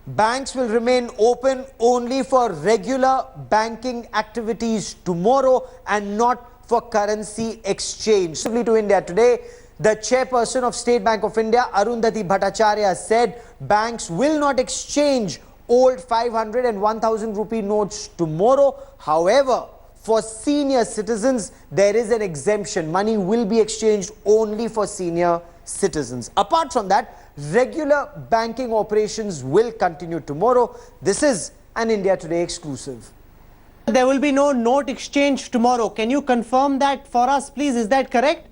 Banks will remain open only for regular banking activities tomorrow and not for currency exchange. To India today, the chairperson of State Bank of India, Arundhati Bhattacharya, said banks will not exchange old 500 and 1000 rupee notes tomorrow. However, for senior citizens, there is an exemption. Money will be exchanged only for senior citizens. Apart from that, regular banking operations will continue tomorrow. This is an India Today exclusive. There will be no note exchange tomorrow. Can you confirm that for us, please? Is that correct?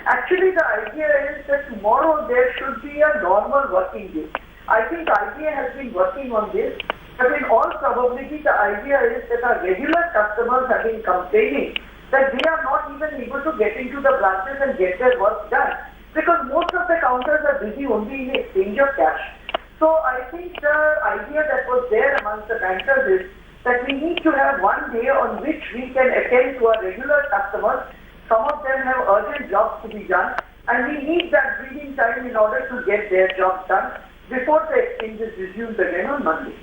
Actually, the idea is that tomorrow there should be a normal working day. I think IBA has been working on this, but in all probability, the idea is that our regular customers have been complaining that they are not even able to get into the branches and get their work done because most of the counters are busy only in exchange of cash. So I think the idea that was there amongst the bankers is that we need to have one day on which we can attend to our regular customers. Some of them have urgent jobs to be done, and we need that breathing time in order to get their jobs done before the exchange is resumed again on Monday.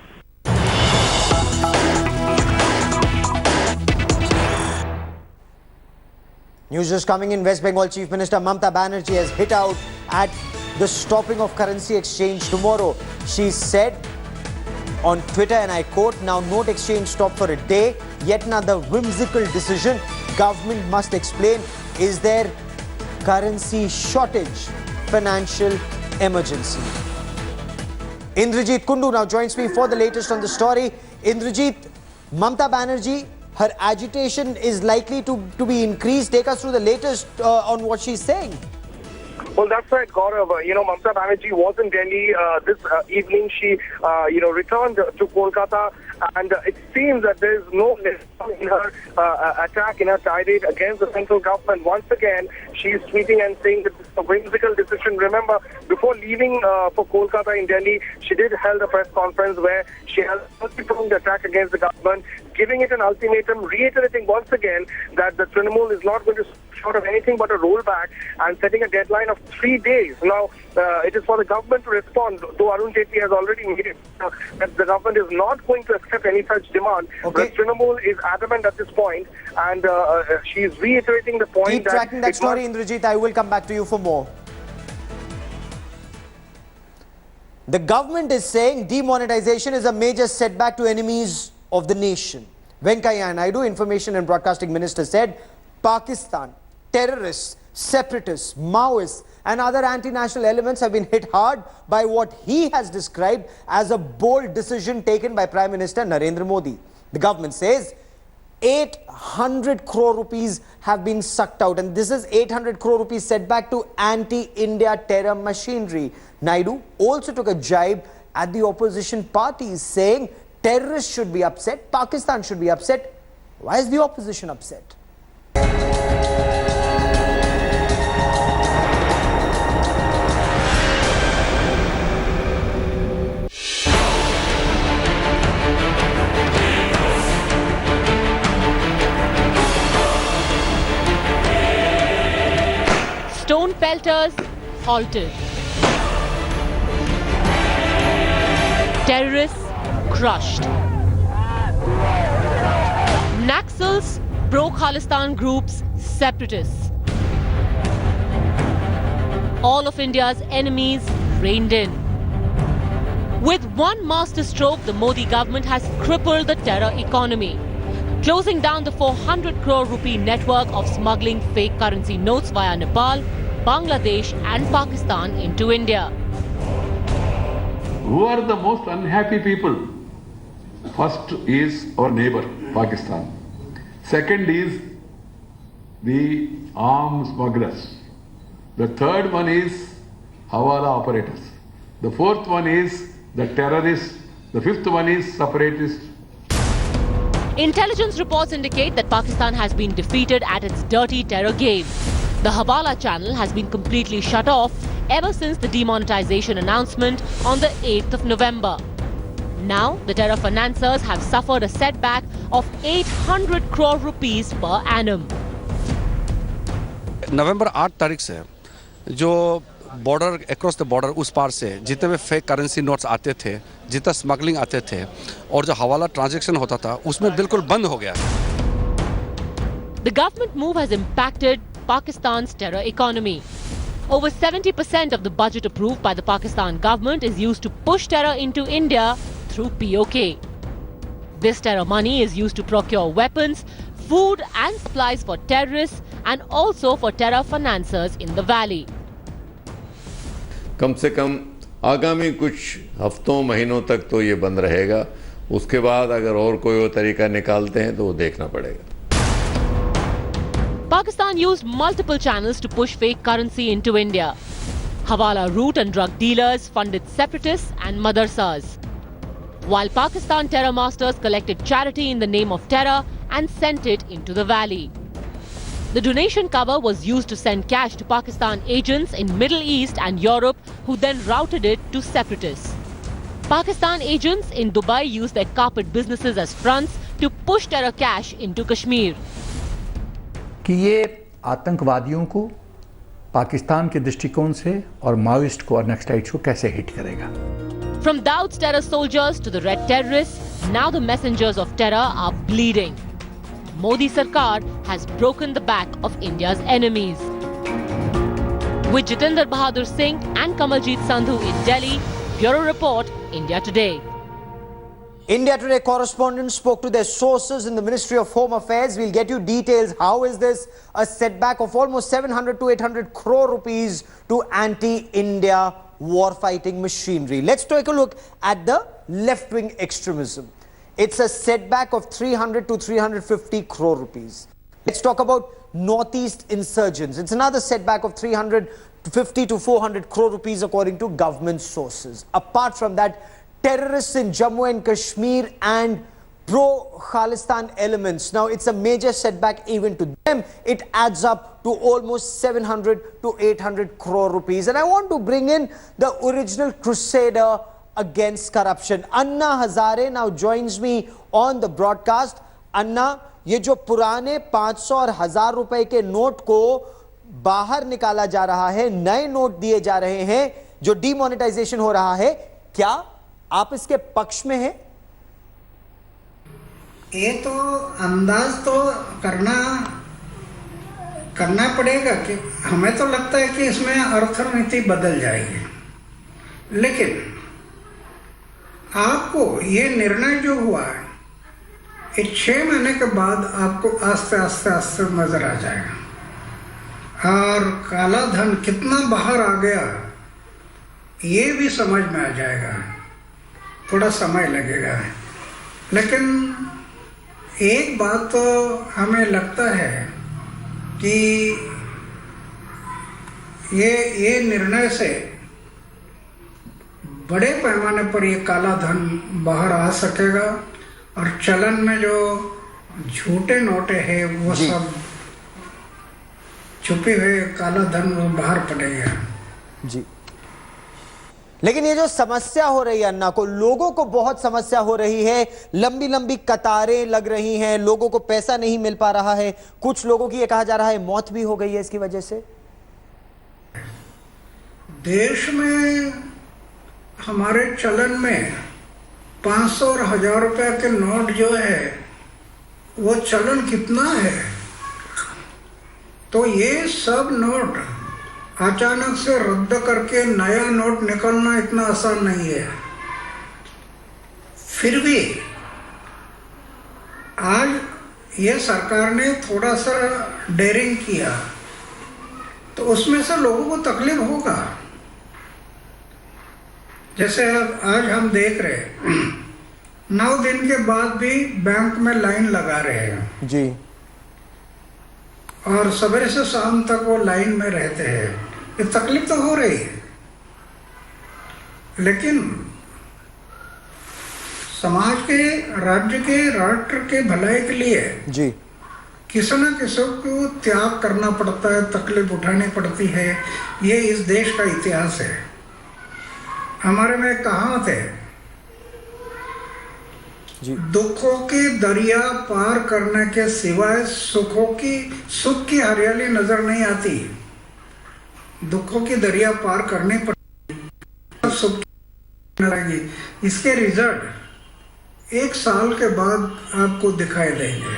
News just coming in. West Bengal Chief Minister Mamata Banerjee has hit out at the stopping of currency exchange tomorrow. She said on Twitter, and I quote, "Now note exchange stop for a day. Yet another whimsical decision. Government must explain. Is there currency shortage? Financial emergency." Indrajit Kundu now joins me for the latest on the story. Indrajit, Mamata Banerjee, her agitation is likely to be increased. Take us through the latest on what she's saying. Well, that's right, Gaurav. Mamata Banerjee was in Delhi this evening. She, returned to Kolkata, and it seems that there is no lesson in her attack, in her tirade against the central government. Once again, she is tweeting and saying that this is a whimsical decision. Remember, before leaving for Kolkata in Delhi, she did held a press conference where she held a multi-pronged attack against the government, giving it an ultimatum, reiterating once again that the Trinamool is not going to short of anything but a rollback and setting a deadline of 3 days. Now, it is for the government to respond, though Arun Jaitley has already made it that the government is not going to accept any such demand. Okay. The Trinamool is adamant at this point, and she is reiterating the point. Keep tracking that story, Indrajit. I will come back to you for more. The government is saying demonetization is a major setback to enemies of the nation. Venkaiah Naidu, Information and Broadcasting Minister, said Pakistan, terrorists, separatists, Maoists and other anti-national elements have been hit hard by what he has described as a bold decision taken by Prime Minister Narendra Modi. The government says 800 crore rupees have been sucked out, and this is 800 crore rupees setback to anti-India terror machinery. Naidu also took a jibe at the opposition parties, saying terrorists should be upset, Pakistan should be upset. Why is the opposition upset? Stone pelters halted. Terrorists crushed. Naxals, pro-Khalistan groups, separatists. All of India's enemies reined in. With one masterstroke, the Modi government has crippled the terror economy, closing down the 400 crore rupee network of smuggling fake currency notes via Nepal, Bangladesh and Pakistan into India. Who are the most unhappy people? First is our neighbor, Pakistan. Second is the arms smugglers. The third one is Hawala operators. The fourth one is the terrorists. The fifth one is separatists. Intelligence reports indicate that Pakistan has been defeated at its dirty terror game. The Hawala channel has been completely shut off ever since the demonetization announcement on the 8th of November. Now, the terror financiers have suffered a setback of 800 crore rupees per annum. नवंबर 8 तारीख से जो border across the border उस पार से जितने भी fake currency notes आते थे, जितना स्मगलिंग आते थे और जो हवाला ट्रांजैक्शन होता था उसमें बिल्कुल बंद हो गया। The government move has impacted Pakistan's terror economy. Over 70% of the budget approved by the Pakistan government is used to push terror into India through POK. This terror money is used to procure weapons, food and supplies for terrorists and also for terror financiers in the valley. कम से कम आगामी कुछ हफ्तों महीनों तक तो ये बंद रहेगा। उसके बाद अगर और कोई और तरीका निकालते हैं तो वो देखना पड़ेगा। Pakistan used multiple channels to push fake currency into India. Hawala route and drug dealers funded separatists and madrasas. While Pakistan terror masters collected charity in the name of terror and sent it into the valley. The donation cover was used to send cash to Pakistan agents in Middle East and Europe who then routed it to separatists. Pakistan agents in Dubai used their carpet businesses as fronts to push terror cash into Kashmir. कि ये आतंकवादियों को पाकिस्तान के दृष्टिकोण से और Maoist को और नक्सलाइट्स को कैसे हिट करेगा। From Dawood's terror soldiers to the red terrorists, now the messengers of terror are bleeding. Modi Sarkar has broken the back of India's enemies. With Jitendra Bahadur Singh and Kamaljeet Sandhu in Delhi, Bureau Report, India Today. India Today correspondents spoke to their sources in the Ministry of Home Affairs. We'll get you details. How is this a setback of almost 700 to 800 crore rupees to anti-India war-fighting machinery? Let's take a look at the left-wing extremism. It's a setback of 300 to 350 crore rupees. Let's talk about Northeast insurgents. It's another setback of 350 to 400 crore rupees according to government sources. Apart from that, terrorists in Jammu and Kashmir and pro-Khalistan elements. Now, it's a major setback even to them. It adds up to almost 700 to 800 crore rupees. And I want to bring in the original crusader against corruption. Anna Hazare now joins me on the broadcast. Anna, ये जो पुराने 500 और 1000 रुपए के note को बाहर निकाला जा रहा है, नए नोट दिए जा रहे हैं, जो डीमोनेटाइजेशन हो रहा है, क्या आप इसके पक्ष में हैं? ये तो अंदाज तो करना पड़ेगा कि हमें तो लगता है कि इसमें अर्थनीति बदल जाएगी, लेकिन आपको ये निर्णय जो हुआ है, ये 6 महीने के बाद आपको आस्ते आस्ते नजर आ जाएगा और काला धन कितना बाहर आ गया ये भी समझ में आ जाएगा। थोड़ा समय लगेगा, लेकिन एक बात तो हमें लगता है कि ये निर्णय से बड़े पैमाने पर ये काला धन बाहर आ सकेगा और चलन में जो झूठे नोटे हैं वो सब छुपे हुए काला धन वो बाहर पड़ेगा। जी, लेकिन ये जो समस्या हो रही है अन्ना को, लोगों को बहुत समस्या हो रही है, लंबी लंबी कतारें लग रही हैं, लोगों को पैसा नहीं मिल पा रहा है, कुछ लोगों की ये कहा जा रहा है मौत भी हो गई है इसकी वजह से। देश में हमारे चलन में 500 और 1000 रुपए के नोट जो है वो चलन कितना है, तो ये सब नोट अचानक से रद्द करके नया नोट निकलना इतना आसान नहीं है। फिर भी आज ये सरकार ने थोड़ा सा डेयरिंग किया, तो उसमें से लोगों को तकलीफ होगा। जैसे आज हम देख रहे 9 दिन के बाद भी बैंक में लाइन लगा रहे हैं जी, और सवेरे से शाम तक वो लाइन में रहते हैं। ये तकलीफ तो हो रही है, लेकिन समाज के, राज्य के, राष्ट्र के भलाई के लिए जी किसी न किसी को त्याग करना पड़ता है, तकलीफ उठानी पड़ती है। ये इस देश का इतिहास है। हमारे में कहावत है, दुखों के दरिया पार करने के सिवाय सुख की हरियाली नजर नहीं आती। दुखों की दरिया पार करने पर सुख रहेगी। इसके रिजल्ट 1 साल के बाद आपको दिखाई देंगे।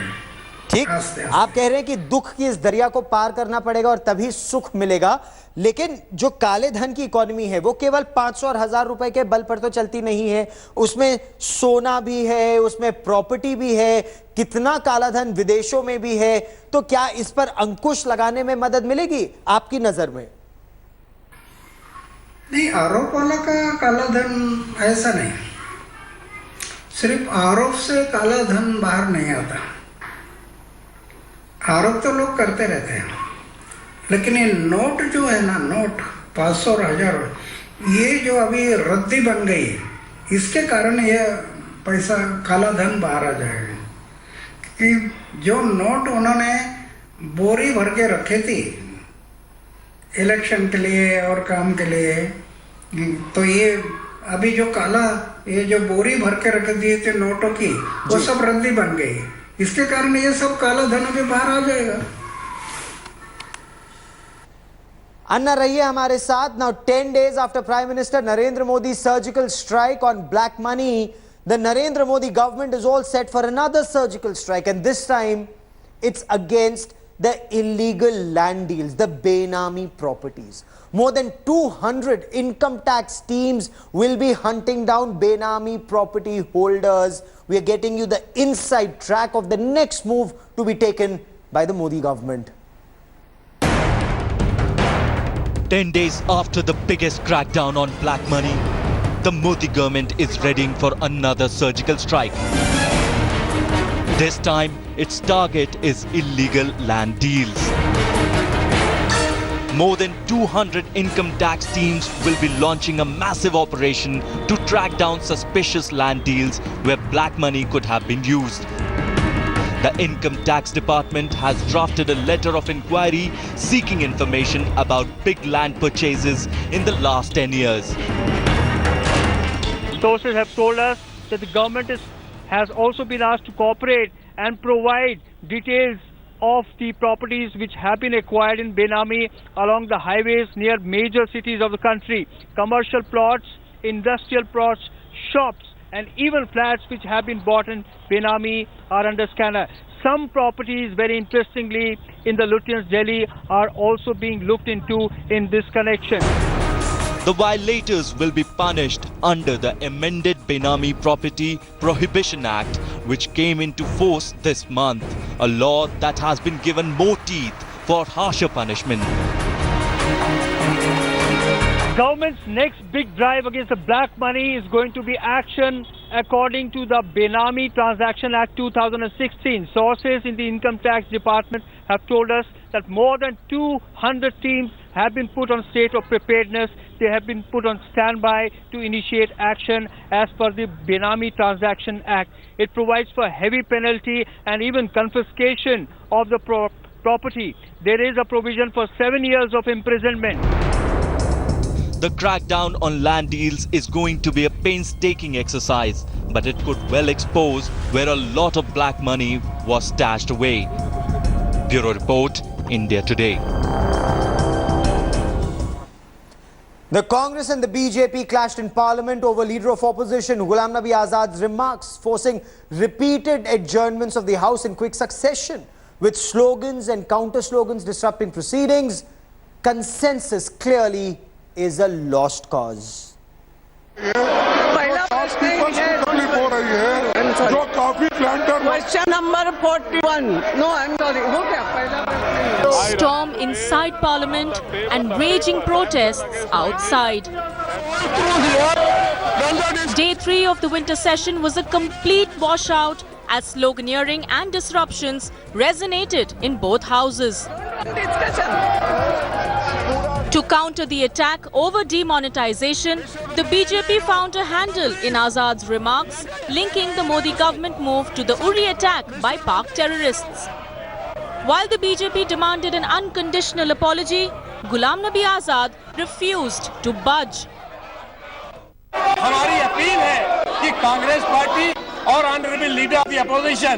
ठीक, आस्ते आस्ते। आप कह रहे हैं कि दुख की इस दरिया को पार करना पड़ेगा और तभी सुख मिलेगा, लेकिन जो काले धन की इकोनॉमी है वो केवल 500 और 1000 रुपए के बल पर तो चलती नहीं है। उसमें सोना भी है, उसमें प्रॉपर्टी भी है, कितना काला धन विदेशों में भी है। तो क्या इस पर अंकुश लगाने में मदद मिलेगी आपकी नजर में? नहीं, आरोप वाला का काला धन ऐसा नहीं, सिर्फ आरोप से काला धन बाहर नहीं आता। आरोप तो लोग करते रहते हैं, लेकिन ये नोट जो है ना, नोट 500 और 1000, ये जो अभी रद्दी बन गई, इसके कारण ये पैसा काला धन बाहर आ जाएगा। कि जो नोट उन्होंने बोरी भर के रखे थी इलेक्शन के लिए और काम के लिए, तो ये अभी जो काला, ये जो बोरी भर के रख दिए थे नोटों की, वो सब रद्दी बन गई। इसके कारण ये सब काला धन अभी बाहर आ जाएगा। अन्ना रहिए हमारे साथ। Now 10 days after Prime Minister Narendra Modi's surgical strike on black money, the Narendra Modi government is all set for another surgical strike, and this time it's against the illegal land deals, the Benami properties. More than 200 income tax teams will be hunting down Benami property holders. We are getting you the inside track of the next move to be taken by the Modi government. 10 days after the biggest crackdown on black money, the Modi government is readying for another surgical strike. This time, its target is illegal land deals. More than 200 income tax teams will be launching a massive operation to track down suspicious land deals where black money could have been used. The Income Tax Department has drafted a letter of inquiry seeking information about big land purchases in the last 10 years. Sources have told us that the government has also been asked to cooperate and provide details of the properties which have been acquired in Benami along the highways near major cities of the country. Commercial plots, industrial plots, shops and even flats which have been bought in Benami are under scanner. Some properties, very interestingly, in the Lutyens Delhi are also being looked into in this connection. The violators will be punished under the amended Benami Property Prohibition Act, which came into force this month, a law that has been given more teeth for harsher punishment. Government's next big drive against the black money is going to be action according to the Benami Transaction Act 2016. Sources in the Income Tax Department have told us that more than 200 teams have been put on state of preparedness. They have been put on standby to initiate action as per the Benami Transaction Act. It provides for heavy penalty and even confiscation of the property. There is a provision for 7 years of imprisonment. The crackdown on land deals is going to be a painstaking exercise, but it could well expose where a lot of black money was stashed away. Bureau Report, India Today. The Congress and the BJP clashed in Parliament over Leader of Opposition Ghulam Nabi Azad's remarks, forcing repeated adjournments of the House in quick succession, with slogans and counter-slogans disrupting proceedings. Consensus clearly is a lost cause. Question number 41. No, I'm sorry. Storm inside Parliament and raging protests outside. Day 3 of the winter session was a complete washout as sloganeering and disruptions resonated in both houses. To counter the attack over demonetization, the BJP found a handle in Azad's remarks, linking the Modi government move to the Uri attack by Pak terrorists. While the BJP demanded an unconditional apology, Ghulam Nabi Azad refused to budge. हमारी appeal है कि Congress party और honourable leader of the opposition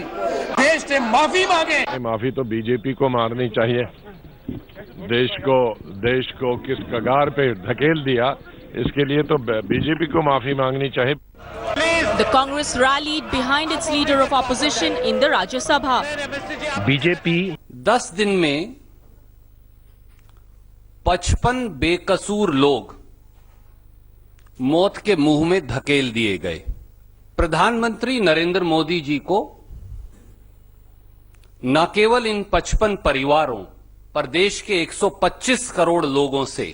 देश से माफी मांगे। माफी तो बीजेपी को मांगनी चाहिए देश को किस कगार पे धकेल दिया, इसके लिए तो बीजेपी को माफी मांगनी चाहिए। The Congress rallied behind its leader of opposition in the Rajya Sabha. BJP 10 दिन में 55 बेकसूर लोग मौत के मुंह में धकेल दिए गए। प्रधानमंत्री नरेंद्र मोदी जी को न केवल इन 55 परिवारों पर देश के 125 करोड़ लोगों से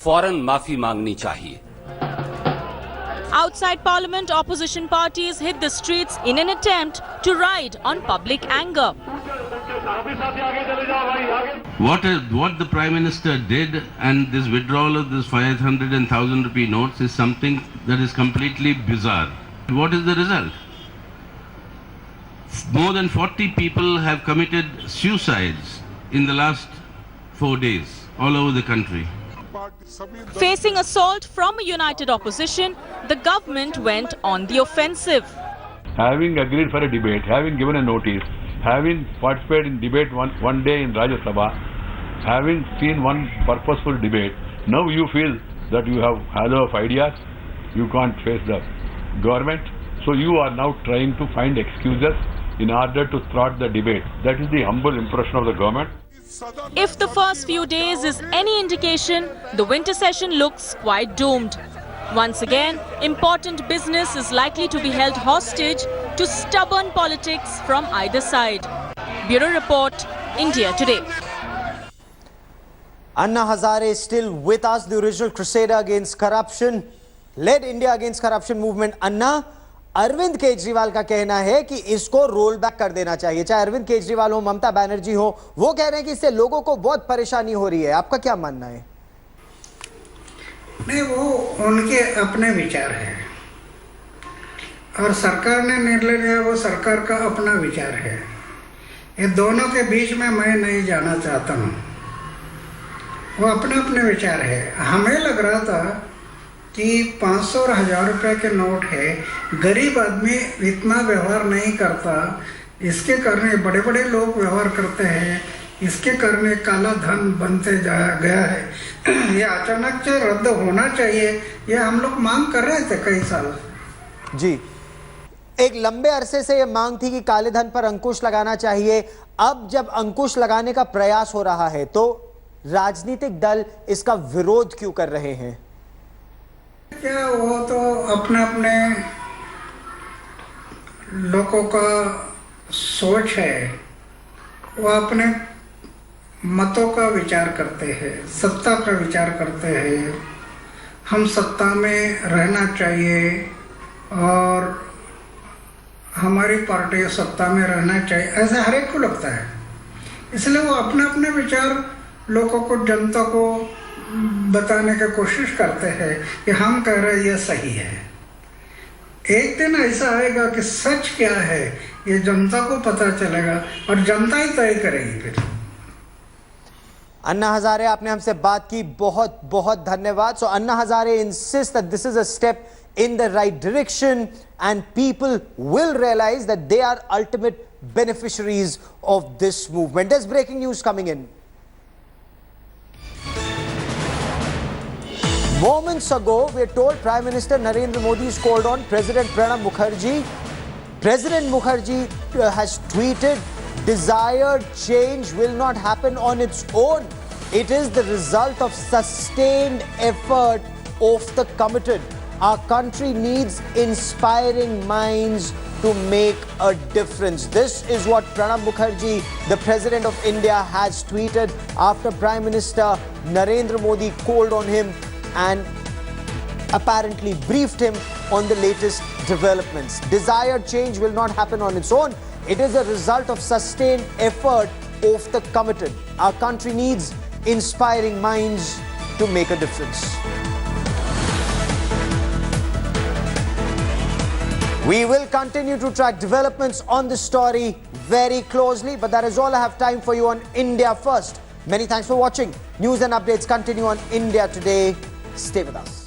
फौरन माफी मांगनी चाहिए। Outside Parliament, opposition parties hit the streets in an attempt to ride on public anger. What the Prime Minister did and this withdrawal of this 500 and 1,000 rupee notes is something that is completely bizarre. What is the result? More than 40 people have committed suicides in the last 4 days all over the country. Facing assault from a united opposition, the government went on the offensive. Having agreed for a debate, having given a notice, having participated in debate one day in Rajya Sabha, having seen one purposeful debate, now you feel that you have halo of ideas, you can't face the government, so you are now trying to find excuses in order to thwart the debate. That is the humble impression of the government. If the first few days is any indication, the winter session looks quite doomed. Once again, important business is likely to be held hostage to stubborn politics from either side. Bureau Report, India Today. Anna Hazare is still with us, the original crusader against corruption, led India against corruption movement. Anna, Arvind Kejriwal का कहना है कि इसको roll back कर देना चाहिए। चाहे अरविंद केजरीवाल हो, ममता बनर्जी हो, वो कह रहे हैं कि इससे लोगों को बहुत परेशानी हो रही है। आपका क्या मानना है? नहीं, वो उनके अपने विचार हैं और सरकार ने निर्णय लिया, वो सरकार का अपना विचार है। ये दोनों के बीच में मैं नहीं जाना चाहता हूँ, वो अपने अपने विचार है। हमें लग रहा था कि 500 और 1000 रुपए के नोट है, गरीब आदमी इतना व्यवहार नहीं करता, इसके कारण बड़े बड़े लोग व्यवहार करते हैं, इसके कारण काला धन बनते गया है। ये अचानक से रद्द होना चाहिए, ये हम लोग मांग कर रहे थे कई साल। जी, एक लंबे अरसे से ये मांग थी कि काले धन पर अंकुश लगाना चाहिए। अब जब अंकुश लगाने का प्रयास हो रहा है तो राजनीतिक दल इसका विरोध क्यों कर रहे हैं? क्या वो तो अपने अपने लोगों का सोच है, वो अपने मतों का विचार करते हैं, सत्ता का विचार करते हैं। हम सत्ता में रहना चाहिए और हमारी पार्टी सत्ता में रहना चाहिए, ऐसा हर एक को लगता है। इसलिए वो अपने अपने विचार लोगों को, जनता को बताने की कोशिश करते हैं कि हम कह रहे हैं ये सही है। एक दिन ऐसा आएगा कि सच क्या है ये जनता को पता चलेगा और जनता ही तय करेगी फिर। अन्ना हजारे, आपने हमसे बात की, बहुत बहुत धन्यवाद। सो Anna Hazare insists that this is a step in the right direction and people will realize that they are ultimate beneficiaries of this movement. There's breaking news coming in. Moments ago, we are told Prime Minister Narendra Modi has called on President Pranab Mukherjee. President Mukherjee has tweeted, "Desired change will not happen on its own. It is the result of sustained effort of the committed. Our country needs inspiring minds to make a difference." This is what Pranab Mukherjee, the President of India, has tweeted after Prime Minister Narendra Modi called on him and apparently briefed him on the latest developments. Desired change will not happen on its own. It is a result of sustained effort of the committed. Our country needs inspiring minds to make a difference. We will continue to track developments on this story very closely, but that is all I have time for you on India First. Many thanks for watching. News and updates continue on India Today. Stay with us.